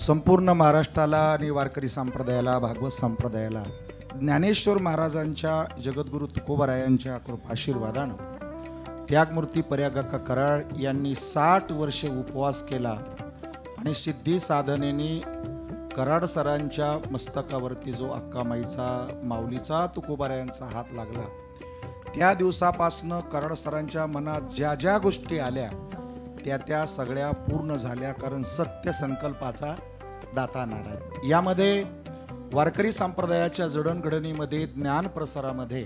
संपूर्ण महाराष्ट्राला आणि वारकरी संप्रदायाला, भागवत संप्रदायाला ज्ञानेश्वर महाराजांच्या, जगद्गुरु तुकोबारायांच्या कृपाशीर्वादानं त्यागमूर्ती पर्याकाका कराड यांनी 60 वर्षे उपवास केला आणि सिद्धी साधनेने कराड सरांच्या मस्तकावरती जो अक्कामाईचा माऊलीचा तुकोबारायांचा हात लागला, त्या दिवसापासनं कराड सरांच्या मनात ज्या ज्या गोष्टी आल्या त्या सगळ्या पूर्ण झाल्या. कारण सत्य संकल्पाचा दाता नारायण. यामध्ये वारकरी संप्रदायाच्या जडणघडणीमध्ये, ज्ञान प्रसारामध्ये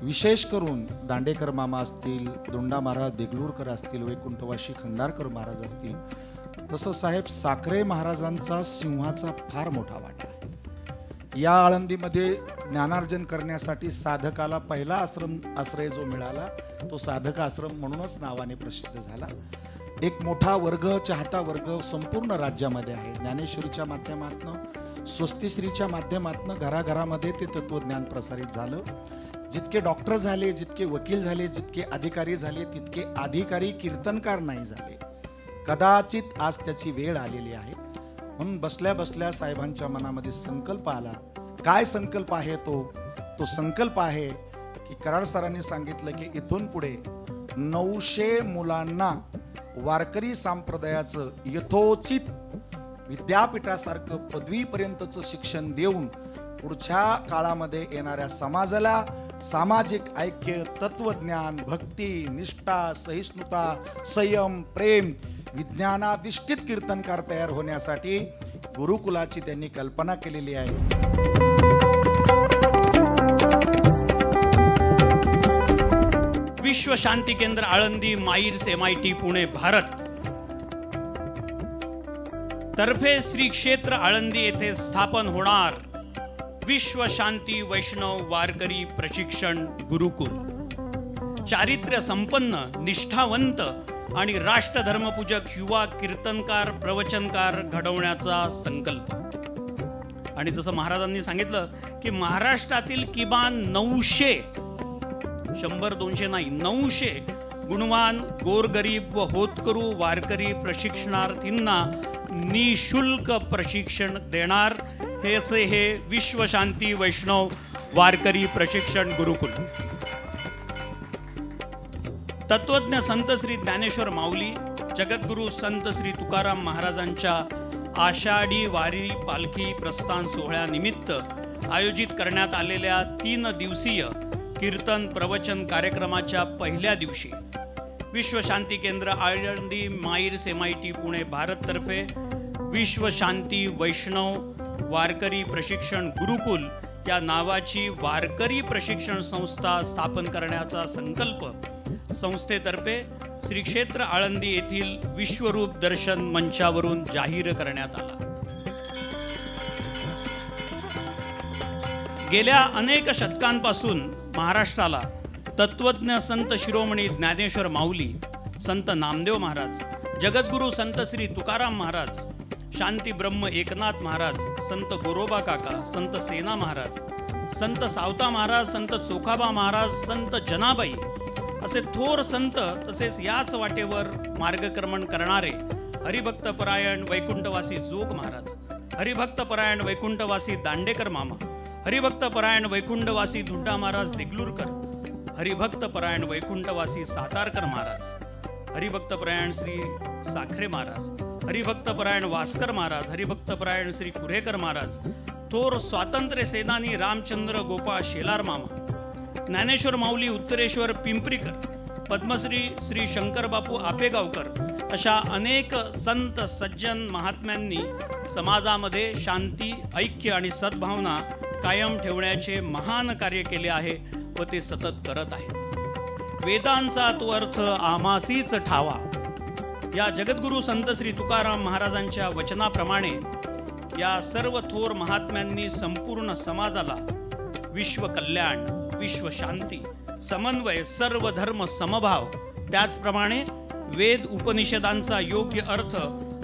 विशेष करून दांडेकर मामा असतील, दोंडा महाराज देगलूरकर असतील, वैकुंठवासी खंदारकर महाराज असतील, तसं साहेब साखरे महाराजांचा सिंहाचा फार मोठा वाटा आहे. या आळंदीमध्ये ज्ञानार्जन करण्यासाठी साधकाला पहिला आश्रय जो मिळाला तो साधक आश्रम म्हणूनच नावाने प्रसिद्ध झाला. एक मोठा वर्ग, चाहता वर्ग संपूर्ण राज्यामध्ये आहे. ज्ञानेश्वरीच्या माध्यमातून, स्वस्तिश्रीच्या माध्यमातून घराघरामध्ये ते तत्वज्ञान प्रसारित झालं. जितके डॉक्टर झाले, जितके वकील झाले, जितके अधिकारी झाले, तितके अधिकारी कीर्तनकार नाही झाले. कदाचित आज त्याची वेळ आलेली आहे. म्हणून बसल्या बसल्या साहेबांच्या मनामध्ये संकल्प आला. काय संकल्प आहे तो संकल्प आहे की कराड सरांनी सांगितलं की इथून पुढे 900 मुलांना वारकरी संप्रदायाचं यथोचित विद्यापीठासारखं पदवीपर्यंतचं शिक्षण देऊन पुढच्या काळामध्ये येणाऱ्या समाजाला सामाजिक ऐक्य, तत्वज्ञान, भक्ती, निष्ठा, सहिष्णुता, संयम, प्रेम, विज्ञानाधिष्ठित कीर्तनकार तयार होण्यासाठी गुरुकुलाची त्यांनी कल्पना केलेली आहे. विश्व शांती केंद्र आळंदी, माईर्स MIT पुणे भारत तर्फे श्री क्षेत्र आळंदी येथे स्थापन होणार विश्व शांती वैष्णव वारकरी प्रशिक्षण गुरुकुल. चारित्र्य संपन्न, निष्ठावंत आणि राष्ट्रधर्मपूजक युवा कीर्तनकार, प्रवचनकार घडवण्याचा संकल्प. आणि जसं महाराजांनी सांगितलं की महाराष्ट्रातील किमान 900, 100-200 नाही, 900 गुणवान, गोरगरीब व होतकरू वारकरी प्रशिक्षणार्थींना निशुल्क प्रशिक्षण देणार हे विश्व शांती वैष्णव वारकरी प्रशिक्षण गुरुकुल. तत्वज्ञ संत श्री ज्ञानेश्वर माऊली, जगद्गुरु संत श्री तुकाराम महाराजांच्या आषाढी वारी पालखी प्रस्थान सोहळ्यानिमित्त आयोजित करण्यात आलेल्या 3 दिवसीय कीर्तन प्रवचन कार्यक्रमाच्या पहिल्या दिवशी विश्व शांती केंद्र आळंदी, माईर्स MIT पुणे भारत तर्फे विश्व शांती वैष्णव वारकरी प्रशिक्षण गुरुकुल या नावाची वारकरी प्रशिक्षण संस्था स्थापन करण्याचा संकल्प संस्थेतर्फे श्री क्षेत्र आळंदी येथील विश्वरूप दर्शन मंचावरून जाहीर करण्यात आला. गेल्या अनेक शतकांपासून महाराष्ट्राला तत्वज्ञ संत शिरोमणी ज्ञानेश्वर माऊली, संत नामदेव महाराज, जगद्गुरु संत श्री तुकाराम महाराज, शांती ब्रह्म एकनाथ महाराज, संत गोरोबा काका, संत सेना महाराज, संत सावता महाराज, संत चोखाबा महाराज, संत जनाबाई असे थोर संत, तसेच याच वाटेवर मार्गक्रमण करणारे हरिभक्तपरायण वैकुंठवासी जोग महाराज, हरिभक्तपरायण वैकुंठवासी दांडेकर मामा, हरिभक्तपरायण वैकुंठवासी धुंडा महाराज देगलूरकर, हरिभक्तपरायण वैकुंठवासी सातारकर महाराज, हरिभक्तपरायण श्री साखरे महाराज, हरिभक्तपरायण वास्कर महाराज, हरिभक्तपरायण श्री कुरेकर महाराज, थोर स्वातंत्र्य सेनानी रामचंद्र गोपाळ शेलार मामा, ज्ञानेश्वर माऊली उत्तरेश्वर पिंपरीकर, पद्मश्री श्री शंकर बापू आपेगावकर अशा अनेक संत सज्जन महात्म्यांनी समाजामध्ये शांती, ऐक्य आणि सद्भावना कायम ठेवण्याचे महान कार्य केले आहे व ते सतत करत आहेत. वेदांचा तो अर्थ आमासीच ठावा या जगद्गुरु संत श्री तुकाराम महाराजांच्या वचनाप्रमाणे या सर्व थोर महात्म्यांनी संपूर्ण समाजाला विश्व कल्याण, विश्व शांती, समन्वय, सर्व धर्म समभाव, त्याचप्रमाणे वेद उपनिषदांचा योग्य अर्थ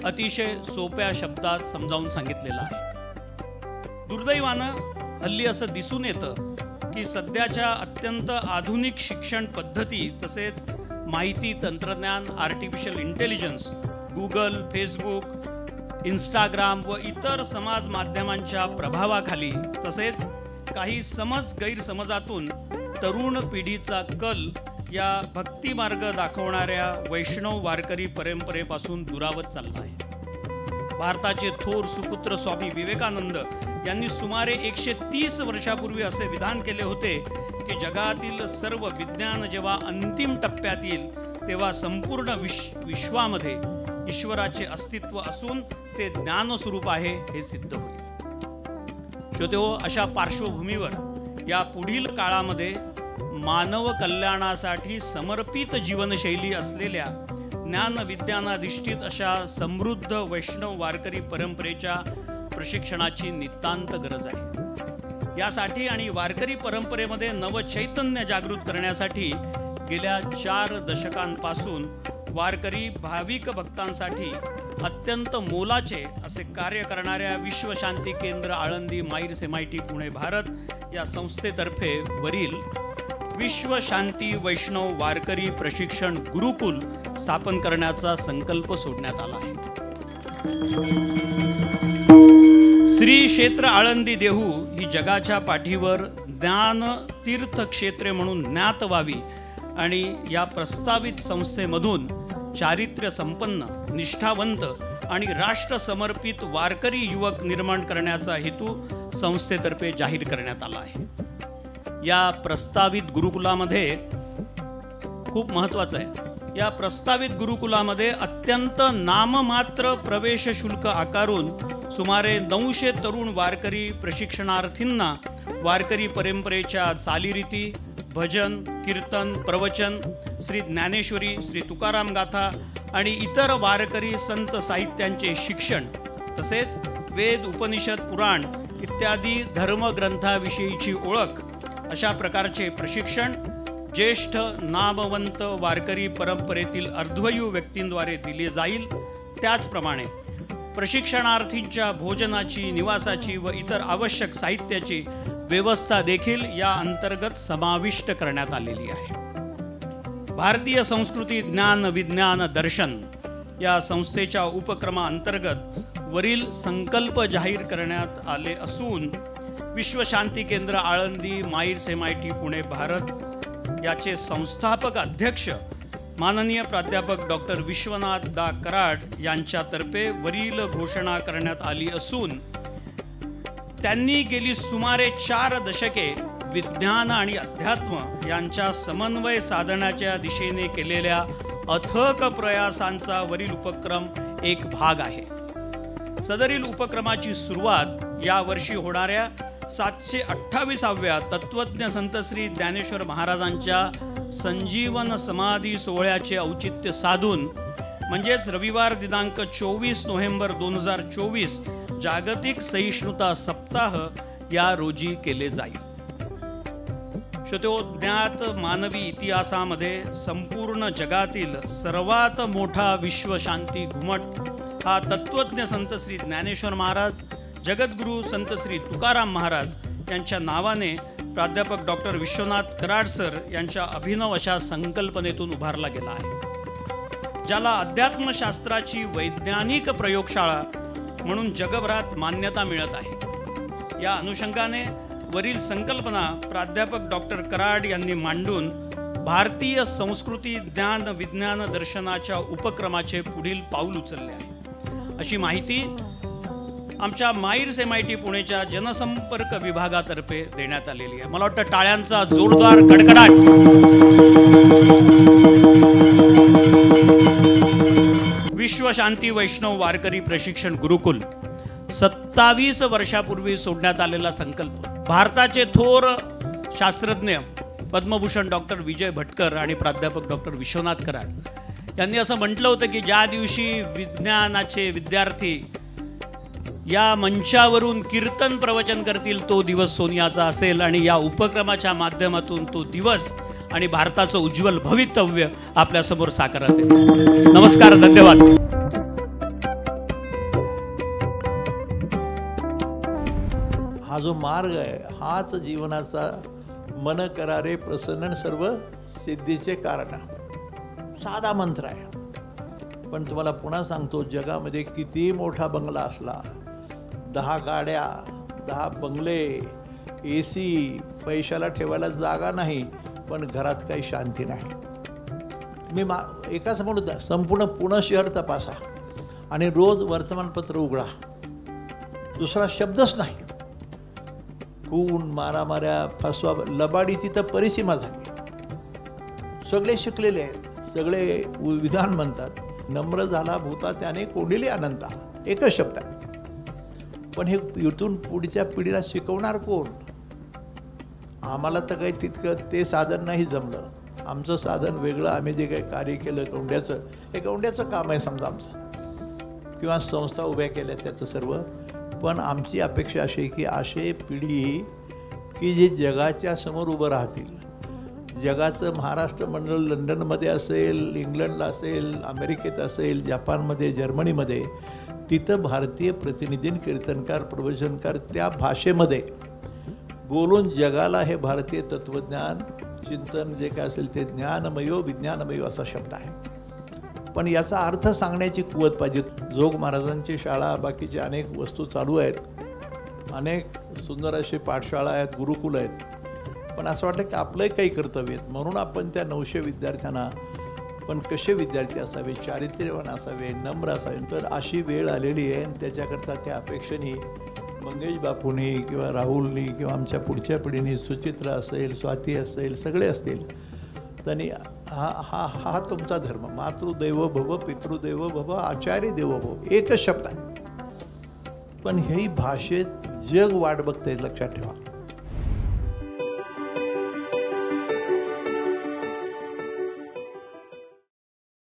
अतिशय सोप्या शब्दात समजावून सांगितलेला आहे. दुर्दैवानं हल्ली असं दिसून येतं की सध्याच्या अत्यंत आधुनिक शिक्षण पद्धती तसेच माहिती तंत्रज्ञान, artificial intelligence, Google, Facebook Instagram व इतर समाज माध्यमांच्या प्रभावाखाली तसेच काही समज गैरसमजातून तरुण पिढीचा कल या भक्ती मार्ग दाखवणाऱ्या वैष्णव वारकरी परंपरेपासून दुरावत चालला आहे। भारताचे थोर सुपुत्र स्वामी विवेकानंद यांनी सुमारे 130 वर्षापूर्वी असे विधान केले होते की जगातील सर्व विज्ञान जेव्हा अंतिम टप्प्यात येईल तेव्हा संपूर्ण विश्वामध्ये ईश्वराचे अस्तित्व असून ते ज्ञानस्वरूप आहे हे सिद्ध होईल। श्रोतेहो, अशा पार्श्वभूमीवर या पुढील काळामध्ये मानव कल्याणासाठी समर्पित जीवनशैली असलेल्या ज्ञान विज्ञानाधिष्ठित अशा समृद्ध वैष्णव वारकरी परंपरेच्या प्रशिक्षणाची नितांत गरज आहे। यासाठी आणि वारकरी परंपरेमध्ये नवचैतन्य जागृत करण्यासाठी गेल्या 4 दशकांपासून वारकरी भाविक भक्तांसाठी अत्यंत मोलाचे असे कार्य करणाऱ्या विश्वशांती केंद्र आळंदी माईर्स MIT पुणे भारत या संस्थेतर्फे वरील विश्व शांती वैष्णव वारकरी प्रशिक्षण गुरुकुल स्थापन करण्याचा संकल्प सोडण्यात आला आहे। श्री क्षेत्र आळंदी देहू ही जगाच्या पाठीवर ज्ञान तीर्थ क्षेत्रे म्हणून ज्ञात व्हावी आणि या प्रस्तावित संस्थेमधून चारित्र्य संपन्न, निष्ठावंत आणि राष्ट्र समर्पित वारकरी युवक निर्माण करण्याचा हेतू संस्थेतर्फे जाहीर करण्यात आला आहे। या प्रस्तावित गुरुकुलामध्ये खूप महत्त्वाचं आहे, या प्रस्तावित गुरुकुलामध्ये अत्यंत नाममात्र प्रवेश शुल्क आकारून सुमारे 900 तरुण वारकरी प्रशिक्षणार्थींना वारकरी परंपरेच्या चालीरीती, भजन, कीर्तन, प्रवचन, श्री ज्ञानेश्वरी, श्री तुकाराम गाथा आणि इतर वारकरी संत साहित्यांचे शिक्षण तसेच वेद, उपनिषद, पुराण इत्यादी धर्मग्रंथाविषयीची ओळख अशा प्रकारचे प्रशिक्षण ज्येष्ठ नामवंत वारकरी परंपरेतील अर्ध्वयू व्यक्तींद्वारे दिले जाईल। त्याचप्रमाणे प्रशिक्षणार्थींच्या भोजनाची, निवासाची व इतर आवश्यक साहित्याची व्यवस्था देखील या अंतर्गत समाविष्ट करण्यात आलेली आहे। भारतीय संस्कृती ज्ञान विज्ञान दर्शन या संस्थेच्या उपक्रमाअंतर्गत वरील संकल्प जाहीर करण्यात आले असून विश्वशांती केंद्र आळंदी माईर्स MIT पुणे भारत याचे संस्थापक अध्यक्ष माननीय प्राध्यापक डॉक्टर विश्वनाथ दा कराड यांच्यातर्फे वरील घोषणा करण्यात आली असून त्यांनी गेली सुमारे 4 दशके विज्ञान आणि अध्यात्म यांच्या समन्वय साधण्याच्या दिशेने केलेल्या अथक प्रयासांचा वरील उपक्रम एक भाग आहे। सदरील उपक्रमाची सुरुवात या वर्षी होणाऱ्या 728व्या तत्वज्ञ संत श्री ज्ञानेश्वर महाराजांच्या संजीवन समाधी सोहळ्याचे औचित्य साधून म्हणजेच रविवार दिनांक 24 नोव्हेंबर 2024 जागतिक सहिष्णुता सप्ताह या रोजी केले जाईल। ज्ञात मानवी इतिहासामध्ये संपूर्ण जगातील सर्वात मोठा विश्वशांती घुमट हा तत्वज्ञ संत श्री ज्ञानेश्वर महाराज, जगद्गुरू संत श्री तुकाराम महाराज यांच्या नावाने प्राध्यापक डॉक्टर विश्वनाथ कराड सर यांच्या अभिनव अशा संकल्पनेतून उभारला गेला आहे, ज्याला अध्यात्मशास्त्राची वैज्ञानिक प्रयोगशाळा म्हणून जगभरात मान्यता मिळत आहे। या अनुषंगाने वरील संकल्पना प्राध्यापक डॉक्टर कराड यांनी मांडून भारतीय संस्कृती ज्ञान विज्ञान दर्शनाच्या उपक्रमाचे पुढील पाऊल उचलले आहे, अशी माहिती आमच्या माईर्स MIT पुणेच्या जनसंपर्क विभागातर्फे देण्यात आलेली आहे। मला वाटतं टाळ्यांचा जोरदार कडकडाट विश्वशांती वैष्णव वारकरी प्रशिक्षण गुरुकुल 27 वर्षापूर्वी सोडण्यात आलेला संकल्प भारताचे थोर शास्त्रज्ञ पद्मभूषण डॉक्टर विजय भटकर आणि प्राध्यापक डॉक्टर विश्वनाथ कराड यांनी असं म्हटलं होतं की ज्या दिवशी विज्ञानाचे विद्यार्थी या मंचावरून कीर्तन प्रवचन करतील तो दिवस सोनियाचा असेल आणि या उपक्रमाच्या माध्यमातून तो दिवस आणि भारताचं उज्ज्वल भवितव्य आपल्या समोर साकारत आहे। नमस्कार, धन्यवाद। हा जो मार्ग आहे हाच जीवनाचा मन करारे प्रसन्न सर्व सिद्धीचे कारण। साधा मंत्र आहे, पण तुम्हाला पुन्हा सांगतो, जगामध्ये किती मोठा बंगला असला, 10 गाड्या, 10 बंगले, AC, पैशाला ठेवायला जागा नाही, पण घरात काही शांती नाही. मी एकाच म्हणून संपूर्ण पुणे शहर तपासा आणि रोज वर्तमानपत्र उघडा, दुसरा शब्दच नाही. खून, मारामाऱ्या, फसवा, लबाडीची तर परिसीमा झाली. सगळे शिकलेले आहेत, सगळे विधान म्हणतात, नम्र झाला भूता त्याने कोंडिले अनंता, एकच शब्द आहे. पण हे इथून पुढच्या पिढीला शिकवणार कोण? आम्हाला तर काही तितकं ते साधन नाही जमलं. आमचं साधन वेगळं. आम्ही जे काही कार्य केलं गौंड्याचं, हे गौंड्याचं काम आहे समजा आमचं, किंवा संस्था उभ्या केल्या त्याचं सर्व. पण आमची अपेक्षा अशी की अशी पिढी की जे जगाच्या समोर उभं राहतील. जगाचं महाराष्ट्र मंडळ लंडनमध्ये असेल, इंग्लंडला असेल, अमेरिकेत असेल, जपानमध्ये, जर्मनीमध्ये, तिथं भारतीय प्रतिनिधी, कीर्तनकार, प्रवचनकार त्या भाषेमध्ये बोलून जगाला हे भारतीय तत्त्वज्ञान चिंतन जे काय असेल ते ज्ञानमयो विज्ञानमयो असा शब्द आहे. पण याचा अर्थ सांगण्याची कुवत पाहिजे. जोग महाराजांची शाळा, बाकीचे अनेक वस्तू चालू आहेत, अनेक सुंदर अशी पाठशाळा आहेत, गुरुकुल आहेत. पण असं वाटतं की आपलंही काही कर्तव्य आहेत. म्हणून आपण त्या 900 विद्यार्थ्यांना, पण कसे विद्यार्थी असावे, चारित्र्यवान असावे, नम्र असावे. तर अशी वेळ आलेली आहे आणि त्याच्याकरता त्या अपेक्षेने मंगेश बापूंनी किंवा राहुलनी किंवा आमच्या पुढच्या पिढीने, सुचित्रा असेल, स्वाती असेल, सगळे असतील, त्यांनी हा तुमचा धर्म, मातृदेवो भव, पितृदेवो भव, आचार्य देवो भव, एकच शब्द आहे. पण ही भाषेत जग वाट बघतंय, लक्षात ठेवा.